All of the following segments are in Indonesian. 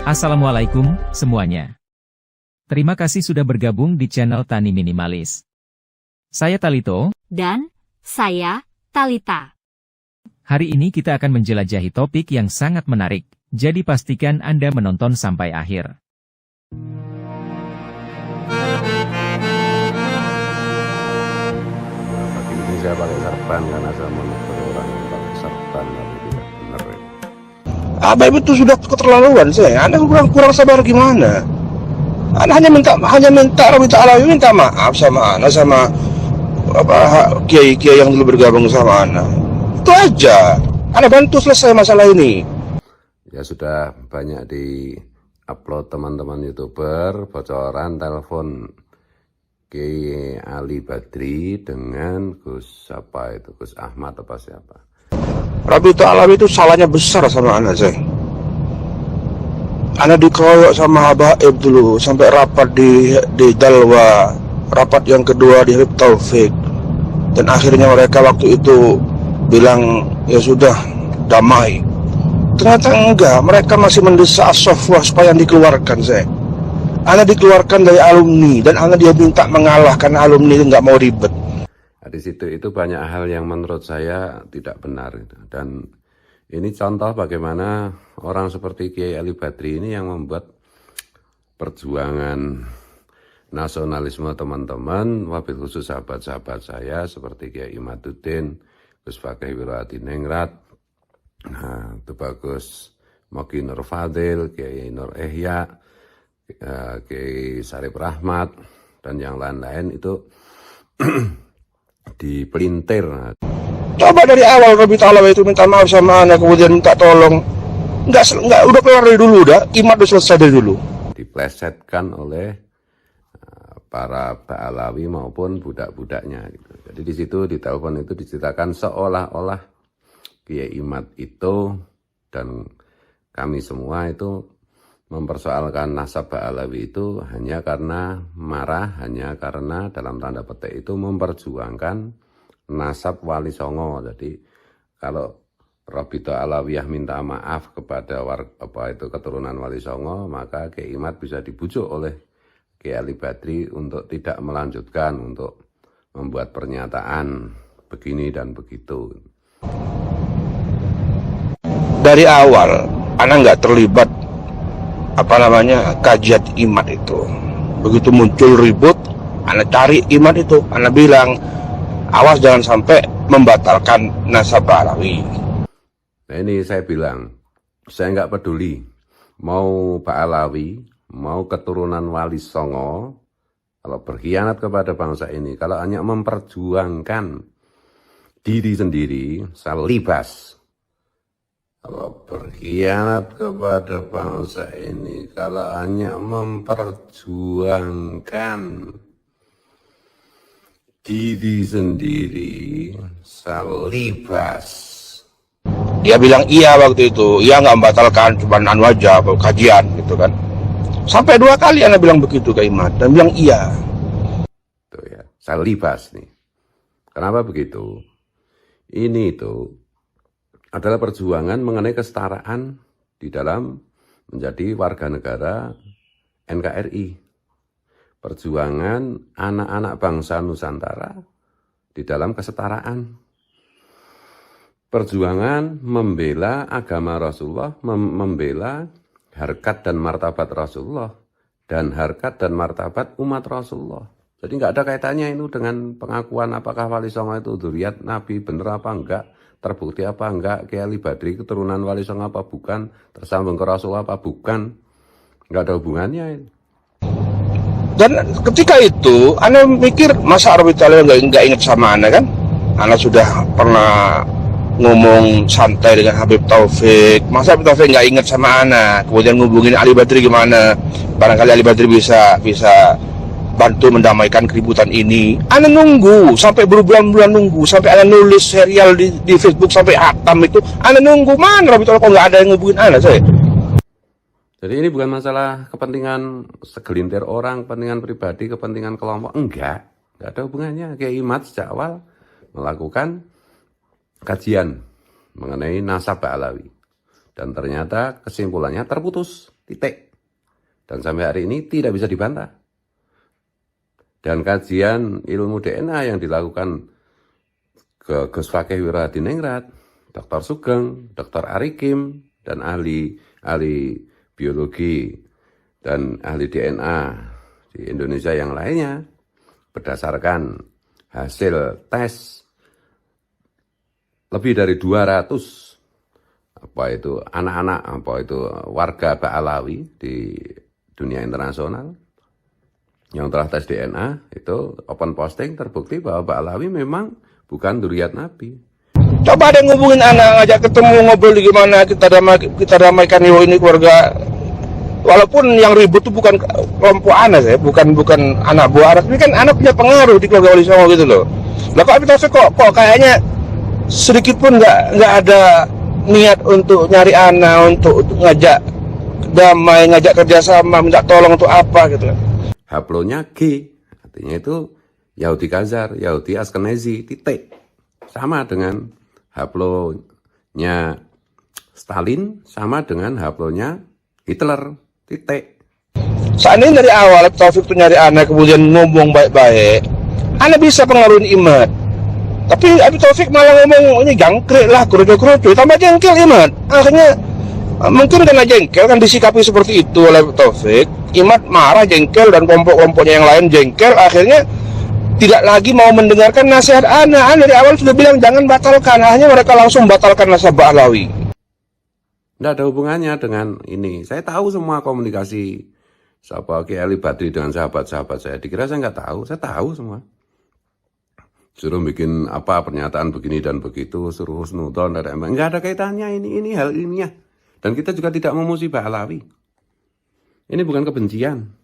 Assalamualaikum, semuanya. Terima kasih sudah bergabung di channel Tani Minimalis. Saya Talito. Dan saya Talita. Hari ini kita akan menjelajahi topik yang sangat menarik, jadi pastikan Anda menonton sampai akhir. Pagi ini saya pakai serban karena saya menegur orang yang pakai serban tapi tidak benar. Abang itu sudah keterlaluan saya. Anda kurang sabar gimana? Anda hanya minta Rabbi Ta'ala minta maaf sama Anda, sama kiai-kiai yang dulu bergabung sama Anda. Itu aja. Anda bantu selesai masalah ini. Ya sudah banyak di upload teman-teman YouTuber bocoran telepon Kiai Ali Badri dengan Gus Ahmad apa siapa. Rabbi Ta'ala itu salahnya besar sama Anda, saya. Anda dikeroyok sama Habaib dulu sampai rapat di Dalwa, rapat yang kedua di Habib Taufik, dan akhirnya mereka waktu itu bilang ya sudah damai. Ternyata enggak, mereka masih mendesak Sofwah supaya dikeluarkan, saya. Anda dikeluarkan dari alumni dan Anda dia minta mengalah karena alumni itu nggak mau ribet. Nah, di situ itu banyak hal yang menurut saya tidak benar dan ini contoh bagaimana orang seperti Kiai Ali Badri ini yang membuat perjuangan nasionalisme teman-teman, wabil khusus sahabat-sahabat saya seperti Kiai Imaduddin, Gus Fakih Wiradiningrat, nah itu bagus, Moki Nur Fadil, Kiai Nur Ehya, Kiai Sarip Rahmat, dan yang lain-lain itu dipelintir. Coba dari awal Rabbi Ta'ala itu minta maaf sama Anda, kemudian minta tolong. Enggak, udah keluar dari dulu, imat udah selesai dari dulu. Diplesetkan oleh para Ba'alawi maupun budak-budaknya. Gitu. Jadi di situ di telepon itu diceritakan seolah-olah Kiai Imad itu dan kami semua itu mempersoalkan nasab Ba'alawi itu hanya karena marah, hanya karena dalam tanda petik itu memperjuangkan nasab Wali Songo. Jadi kalau Rabita Alawiyah minta maaf kepada keturunan Wali Songo, maka Kiai Imad bisa dibujuk oleh Kiai Ali Badri untuk tidak melanjutkan, untuk membuat pernyataan begini dan begitu. Dari awal Anda nggak terlibat kajian Imad itu. Begitu muncul ribut, Anda cari Imad itu, Anda bilang awas jangan sampai membatalkan nasab Ba'alawi. Nah ini saya bilang, saya nggak peduli mau Ba'alawi, mau keturunan Wali Songo, kalau berkhianat kepada bangsa ini, kalau hanya memperjuangkan diri sendiri, saya libas. Kalau berkhianat kepada bangsa ini, kalau hanya memperjuangkan diri sendiri, saya libas. Dia bilang iya waktu itu, iya nggak membatalkan, cuma aja kajian gitu kan. Sampai 2 kali Anda bilang begitu ke Imad dan bilang iya. Tuh ya, saya libas nih. Kenapa begitu? Ini itu adalah perjuangan mengenai kesetaraan di dalam menjadi warga negara NKRI. Perjuangan anak-anak bangsa Nusantara di dalam kesetaraan. Perjuangan membela agama Rasulullah, membela harkat dan martabat Rasulullah, dan harkat dan martabat umat Rasulullah. Jadi nggak ada kaitannya itu dengan pengakuan apakah Wali Songo itu dzurriat Nabi bener apa enggak, terbukti apa enggak, Kiai Ali Badri keturunan Wali Songo apa bukan, tersambung ke Rasulullah apa bukan, nggak ada hubungannya itu. Dan ketika itu Anda mikir masa Rabbi Ta'ala nggak ingat sama Anda kan? Anda sudah pernah ngomong santai dengan Habib Taufik, masa Habib Taufik nggak ingat sama Anda, kemudian ngubungin Ali Badri gimana, barangkali Ali Badri bisa bantu mendamaikan keributan ini. Anda nunggu sampai berbulan-bulan, nunggu sampai Anda nulis serial di Facebook sampai hatam itu, Anda nunggu. Mana Rabbi Ta'ala kok nggak ada yang ngubungin Anda, saya. Jadi ini bukan masalah kepentingan segelintir orang, kepentingan pribadi, kepentingan kelompok, enggak ada hubungannya. Kiai Imad sejak awal melakukan kajian mengenai nasab Ba'alawi. Dan ternyata kesimpulannya terputus, titik. Dan sampai hari ini tidak bisa dibantah. Dan kajian ilmu DNA yang dilakukan ke Gus Fakih Wiradiningrat, Dr. Sugeng, Dr. Arikim, dan ahli biologi dan ahli DNA di Indonesia yang lainnya, berdasarkan hasil tes lebih dari 200 anak-anak warga Ba'alawi di dunia internasional yang telah tes DNA, itu open posting, terbukti bahwa Ba'alawi memang bukan dzurriyyat Nabi. Coba ada ngubungin anak, ngajak ketemu, ngobrol gimana, kita damaikan ini keluarga. Walaupun yang ribut itu bukan kelompok anak, bukan anak buah anak, tapi kan anak punya pengaruh di keluarga Wali Songo gitu loh. Lah kok Habib Taufik kok kayaknya sedikit pun nggak ada niat untuk nyari anak, untuk ngajak damai, ngajak kerjasama, minta tolong untuk apa gitu. Haplonya G, artinya itu Yahudi Khazar, Yahudi Ashkenazi, titik. Sama dengan haplonya Stalin, sama dengan haplonya Hitler, titik. Saat ini dari awal Habib Taufik itu nyari anak, kemudian ngomong baik-baik, anak bisa pengaruhin Imad. Tapi Habib Taufik malah ngomong, ini jangkrik lah, kerucu-kerucu, tambah jengkel Imad. Akhirnya mungkin karena jengkel kan disikapi seperti itu oleh Habib Taufik, Imad marah, jengkel, dan kelompok-kelompoknya yang lain jengkel, akhirnya tidak lagi mau mendengarkan nasihat anak. Dari awal sudah bilang jangan batalkan, akhirnya mereka langsung batalkan nasihat Ba'alawi. Tidak ada hubungannya dengan ini. Saya tahu semua komunikasi Kiai Ali Badri dengan sahabat-sahabat saya. Dikira saya nggak tahu, saya tahu semua. Suruh bikin pernyataan begini dan begitu, suruh husnudon, nggak ada kaitannya, ini hal ilmiah. Dan kita juga tidak memuji Ba'alawi. Ini bukan kebencian.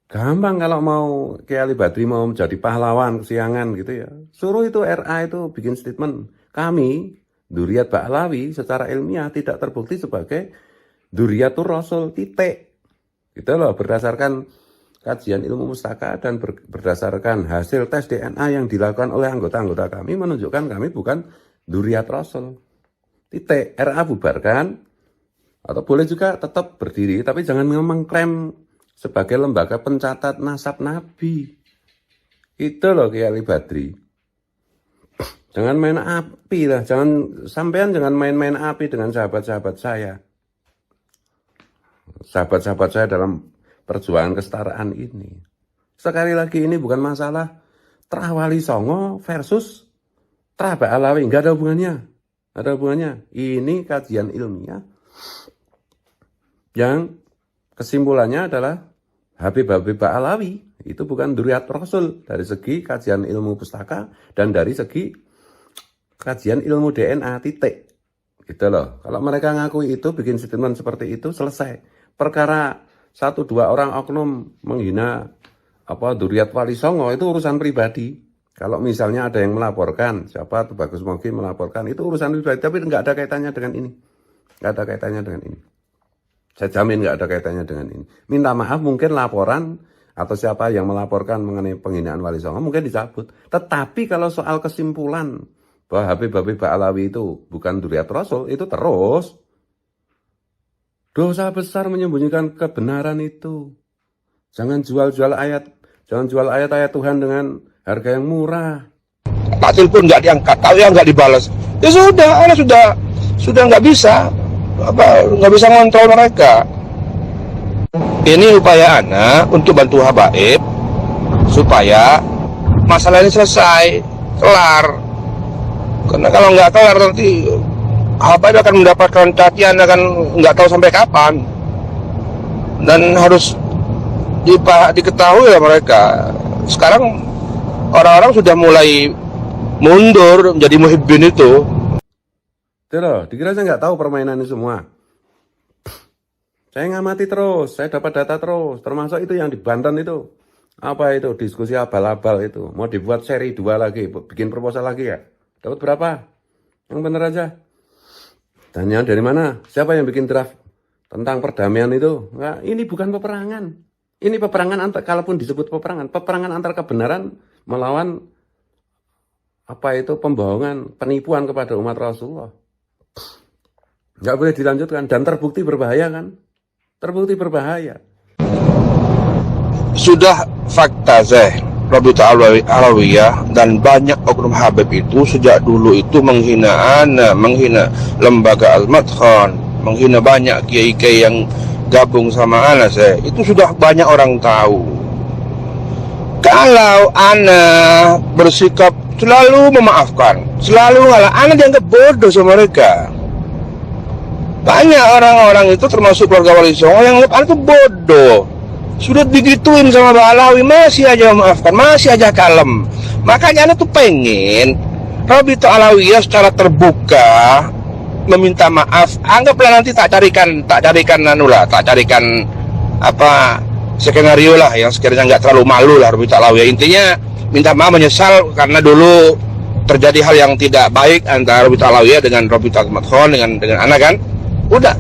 Gampang kalau mau Kiai Ali Badri mau menjadi pahlawan kesiangan gitu ya. Suruh itu RA itu bikin statement. Kami, dzurriyyat Ba'alawi secara ilmiah tidak terbukti sebagai dzurriyyatur Rasul, titik. Gitu loh, berdasarkan kajian ilmu mustaka dan berdasarkan hasil tes DNA yang dilakukan oleh anggota-anggota kami menunjukkan kami bukan dzurriyyat Rasul. Titik. RA bubarkan, atau boleh juga tetap berdiri, tapi jangan mengklaim sebagai lembaga pencatat nasab Nabi. Itu loh Kiai Ali Badri. Jangan main api lah, jangan main-main api dengan sahabat-sahabat saya. Sahabat-sahabat saya dalam perjuangan kesetaraan ini. Sekali lagi ini bukan masalah Trah Wali Songo versus Trah Ba'alawi, nggak ada hubungannya. Ada hubungannya. Ini kajian ilmiah yang kesimpulannya adalah Habib Ba'alawi itu bukan dzurriyyat Rasul dari segi kajian ilmu pustaka dan dari segi kajian ilmu DNA, titik. Gitu loh. Kalau mereka ngakui itu, bikin statement seperti itu, selesai. Perkara 1-2 orang oknum menghina dzurriyyat Wali Songo itu urusan pribadi. Kalau misalnya ada yang melaporkan, siapa tuh Bagus Mogi melaporkan, itu urusan pribadi, tapi nggak ada kaitannya dengan ini. Nggak ada kaitannya dengan ini. Saya jamin nggak ada kaitannya dengan ini. Minta maaf mungkin laporan atau siapa yang melaporkan mengenai penghinaan Wali Songo mungkin dicabut. Tetapi kalau soal kesimpulan bahwa Habib Ba'alawi itu bukan dzurriyyat Rasul, itu terus. Dosa besar menyembunyikan kebenaran itu. Jangan jual-jual ayat-ayat Tuhan dengan harga yang murah. Taktil pun nggak diangkat, tahu yang nggak dibalas. Ya sudah, anak sudah nggak bisa ngontrol mereka. Ini upaya anak untuk bantu habaib supaya masalah ini selesai, kelar. Karena kalau nggak kelar nanti habaib akan mendapatkan cacian, akan nggak tahu sampai kapan. Dan harus diketahui ya mereka. Sekarang orang-orang sudah mulai mundur menjadi muhibbin itu. Itu loh, dikira saya nggak tahu permainan ini semua. Saya ngamati terus, saya dapat data terus, termasuk itu yang di Banten itu. Apa itu, diskusi abal-abal itu. Mau dibuat seri 2 lagi, bikin proposal lagi ya. Dapat berapa? Yang bener aja. Tanya dari mana? Siapa yang bikin draft tentang perdamaian itu? Enggak, ini bukan peperangan. Ini peperangan kalaupun disebut peperangan antar kebenaran melawan pembohongan, penipuan kepada umat Rasulullah. Nggak boleh dilanjutkan dan terbukti berbahaya kan? Terbukti berbahaya. Sudah fakta saya, Rabi'ah Alawiyah dan banyak oknum Habib itu sejak dulu itu menghina ana, menghina lembaga Al-Madkhan, menghina banyak kiai-kiai yang gabung sama ana saya. Itu sudah banyak orang tahu. Kalau ana bersikap selalu memaafkan, selalu ngalah, ana dianggap bodoh sama mereka. Banyak orang-orang itu termasuk keluarga Wali Songo yang anggap ana itu bodoh. Sudah digituin sama Mbak Alawi, masih aja memaafkan, masih aja kalem. Makanya ana tuh pengen Rabi'ah Alawiyah secara terbuka meminta maaf. Anggaplah nanti tak carikan apa skenario lah yang sekiranya nggak terlalu malu lah Rabi'ah Alawiyah. Intinya minta maaf, menyesal karena dulu terjadi hal yang tidak baik antara Rabi'ah Alawiyah dengan Rabi'ah Al-Madkhan dengan anak kan. Udah,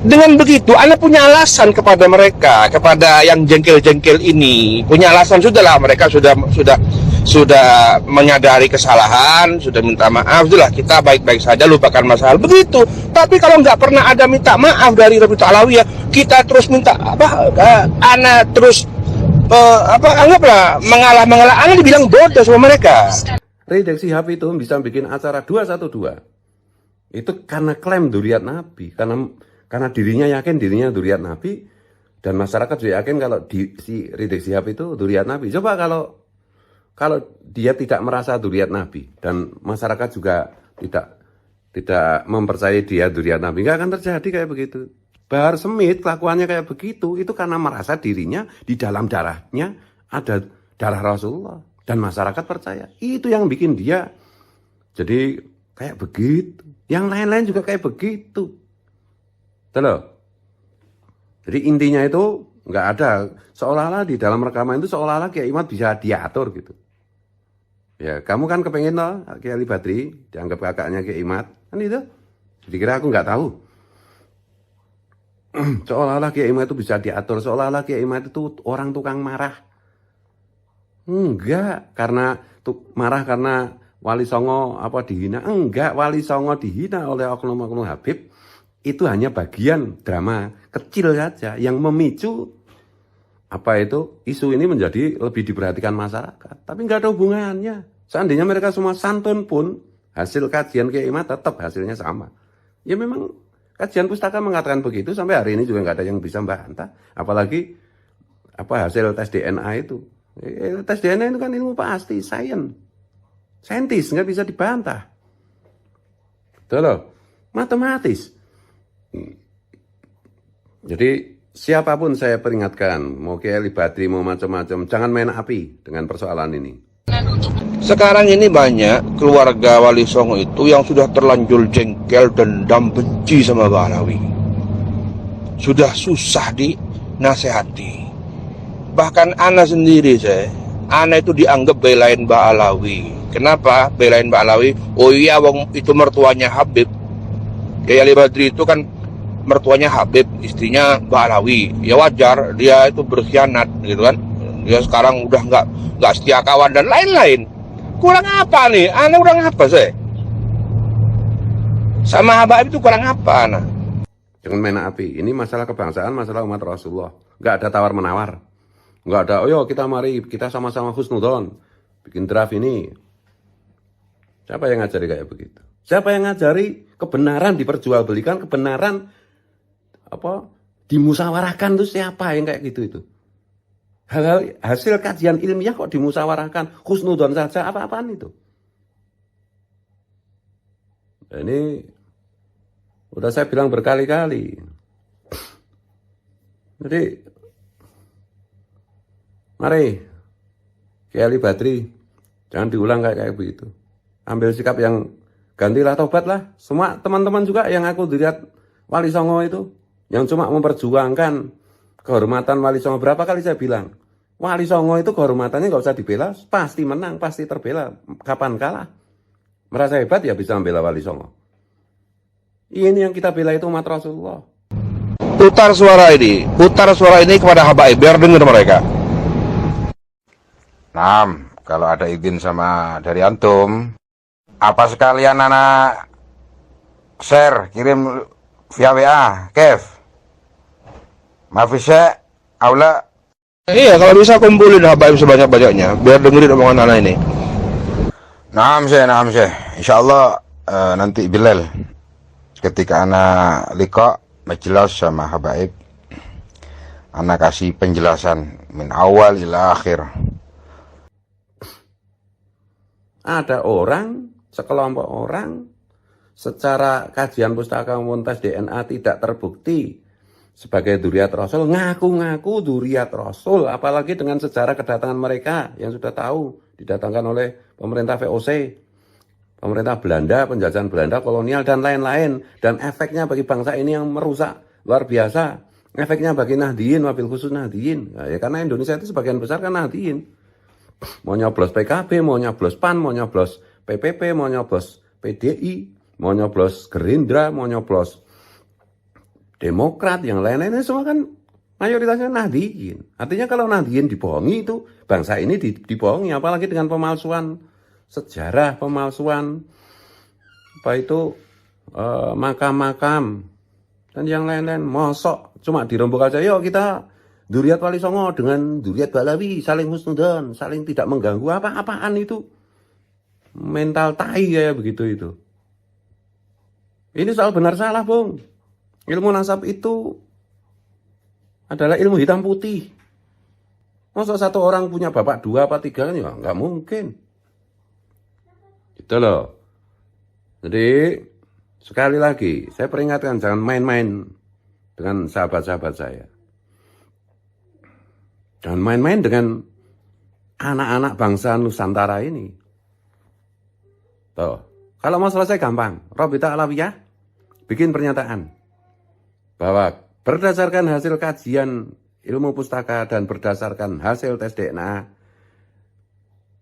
dengan begitu ana punya alasan kepada mereka, kepada yang jengkel-jengkel ini punya alasan. Sudahlah, mereka sudah menyadari kesalahan, sudah minta maaf, sudahlah kita baik-baik saja, lupakan masalah begitu. Tapi kalau nggak pernah ada minta maaf dari Rabi'ah Alawiyah, kita terus minta ana terus anggaplah mengalah, ana dibilang bodoh sama mereka. Redaksi HP itu bisa bikin acara 212 itu karena klaim dzurriyyat Nabi, karena dirinya yakin dirinya dzurriyyat Nabi, dan masyarakat juga yakin kalau si redaksi HP itu dzurriyyat Nabi. Coba kalau dia tidak merasa dzurriyyat Nabi dan masyarakat juga tidak mempercayai dia dzurriyyat Nabi, nggak akan terjadi kayak begitu. Bahar Smith kelakuannya kayak begitu itu karena merasa dirinya di dalam darahnya ada darah Rasulullah dan masyarakat percaya. Itu yang bikin dia jadi kayak begitu. Yang lain-lain juga kayak begitu. Tuh. Jadi intinya itu nggak ada, seolah-olah di dalam rekaman itu seolah-olah Kiai Imad bisa diatur gitu. Ya, kamu kan kepengen loh Kiai Ali Badri dianggap kakaknya Kiai Imad, kan itu. Jadi kira aku nggak tahu. Seolah-olah Kiai Imad itu bisa diatur, seolah-olah Kiai Imad itu orang tukang marah. Enggak, marah karena Wali Songo dihina. Enggak, Wali Songo dihina oleh oknum-oknum Habib itu hanya bagian drama kecil saja yang memicu isu ini menjadi lebih diperhatikan masyarakat. Tapi nggak ada hubungannya. Seandainya mereka semua santun pun, hasil kajian Kiai Imad tetap hasilnya sama. Ya memang kajian pustaka mengatakan begitu, sampai hari ini juga nggak ada yang bisa membantah. Apalagi hasil tes DNA itu. Tes DNA itu kan ilmu pasti, saintis, nggak bisa dibantah. Betul loh, matematis. Jadi siapapun saya peringatkan, mau Kiai Ali Badri, mau macam-macam, jangan main api dengan persoalan ini. Sekarang ini banyak keluarga Wali Songo itu yang sudah terlanjur jengkel, dendam, benci sama Mbak Alawi. Sudah susah dinasehati. Bahkan ana sendiri ana itu dianggap belain Mbak Alawi. Kenapa belain Mbak Alawi? Oh iya, wong itu mertuanya Habib. Kiai Ali Badri itu kan mertuanya Habib, istrinya Mbak Alawi. Ya wajar dia itu berkhianat gitu kan. Dia sekarang udah nggak setia kawan dan lain-lain. Kurang apa nih? Ana kurang apa sama Habib itu kurang apa ana? Jangan main api. Ini masalah kebangsaan, masalah umat Rasulullah. Nggak ada tawar-menawar. Nggak ada, mari kita sama-sama husnudon. Bikin draft ini. Siapa yang ngajari kayak begitu? Siapa yang ngajari kebenaran diperjualbelikan, kebenaran dimusyawarahkan itu siapa yang kayak gitu itu? Hal-hal hasil kajian ilmiah kok dimusyawarahkan, husnudon saja, apa-apaan itu? Nah, ini udah saya bilang berkali-kali. Jadi mari Kiai Ali Badri, jangan diulang kayak begitu. Ambil sikap yang gantilah, tobatlah. Semua teman-teman juga yang aku dilihat Wali Songo itu, yang cuma memperjuangkan kehormatan Wali Songo. Berapa kali saya bilang, Wali Songo itu kehormatannya nggak usah dibela, pasti menang, pasti terbela. Kapan kalah? Merasa hebat ya bisa membela Wali Songo. Ini yang kita bela itu umat Rasulullah. Putar suara ini kepada habaib biar dengar mereka. Kalau ada izin sama dari antum, apa sekalian anak share, kirim via WA, Kev. Maaf Syekh, Aula. Iya, kalau bisa kumpulin habaib sebanyak-banyaknya, biar dengerin omongan anak ini. Naam Syekh. Insyaallah nanti Bilal ketika anak liqa majelis sama habaib, anak kasih penjelasan min awal ila akhir. Ada orang, sekelompok orang, secara kajian pustaka maupun tes DNA tidak terbukti sebagai dzurriyyat Rasul, ngaku-ngaku dzurriyyat Rasul, apalagi dengan sejarah kedatangan mereka yang sudah tahu, didatangkan oleh pemerintah VOC, pemerintah Belanda, penjajahan Belanda, kolonial, dan lain-lain. Dan efeknya bagi bangsa ini yang merusak, luar biasa. Efeknya bagi Nahdliyin, wabil khusus Nahdliyin. Nah, ya karena Indonesia itu sebagian besar kan Nahdliyin. Mau nyoblos PKB, mau nyoblos PAN, mau nyoblos PPP, mau nyoblos PDI, mau nyoblos Gerindra, mau nyoblos Demokrat, yang lain-lainnya semua kan mayoritasnya Nahdliyin. Artinya kalau Nahdliyin dibohongi itu, bangsa ini dibohongi, apalagi dengan pemalsuan sejarah, pemalsuan apa itu makam-makam dan yang lain-lain. Mosok cuma dirembuk aja, yuk kita dzurriyyat Wali Songo dengan dzurriyyat Balawi saling husnudzon, saling tidak mengganggu, apa-apaan itu. Mental tai kayak begitu itu. Ini soal benar salah, Bung. Ilmu nasab itu adalah ilmu hitam putih. Masa satu orang punya bapak 2 apa 3 kan ya nggak mungkin. Gitu loh. Jadi sekali lagi saya peringatkan, jangan main-main dengan sahabat-sahabat saya. Jangan main-main dengan anak-anak bangsa Nusantara ini. Tuh, kalau mau selesai gampang. Robita Alawiyah bikin pernyataan bahwa berdasarkan hasil kajian ilmu pustaka dan berdasarkan hasil tes DNA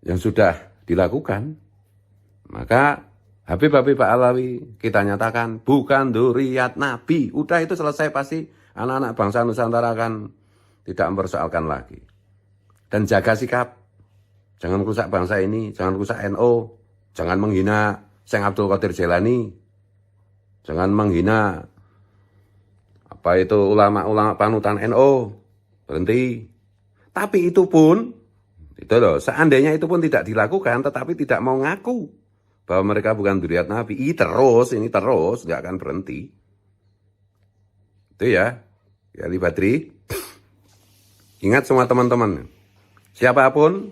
yang sudah dilakukan, maka Habib Alawi kita nyatakan bukan dzurriyyat Nabi. Udah itu selesai, pasti anak-anak bangsa Nusantara akan tidak mempersoalkan lagi. Dan jaga sikap. Jangan rusak bangsa ini, jangan rusak NU, jangan menghina Syekh Abdul Qadir Jailani, jangan menghina apa itu ulama-ulama panutan NU. Berhenti. Tapi itu pun, itu loh, seandainya itu pun tidak dilakukan, tetapi tidak mau ngaku bahwa mereka bukan dzurriyyat Nabi, ini terus, nggak akan berhenti. Itu ya, ya Badri. Ingat semua teman-teman, siapapun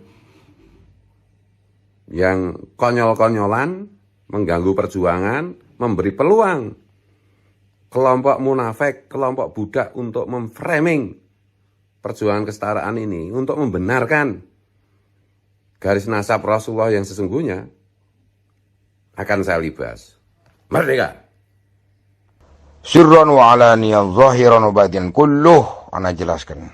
yang konyol-konyolan, mengganggu perjuangan, memberi peluang kelompok munafik, kelompok budak untuk memframing perjuangan kesetaraan ini, untuk membenarkan garis nasab Rasulullah yang sesungguhnya, akan saya libas. Merdeka! Sirran wa alaniyan, zahiran wa batinan, kulluh ana jelaskan.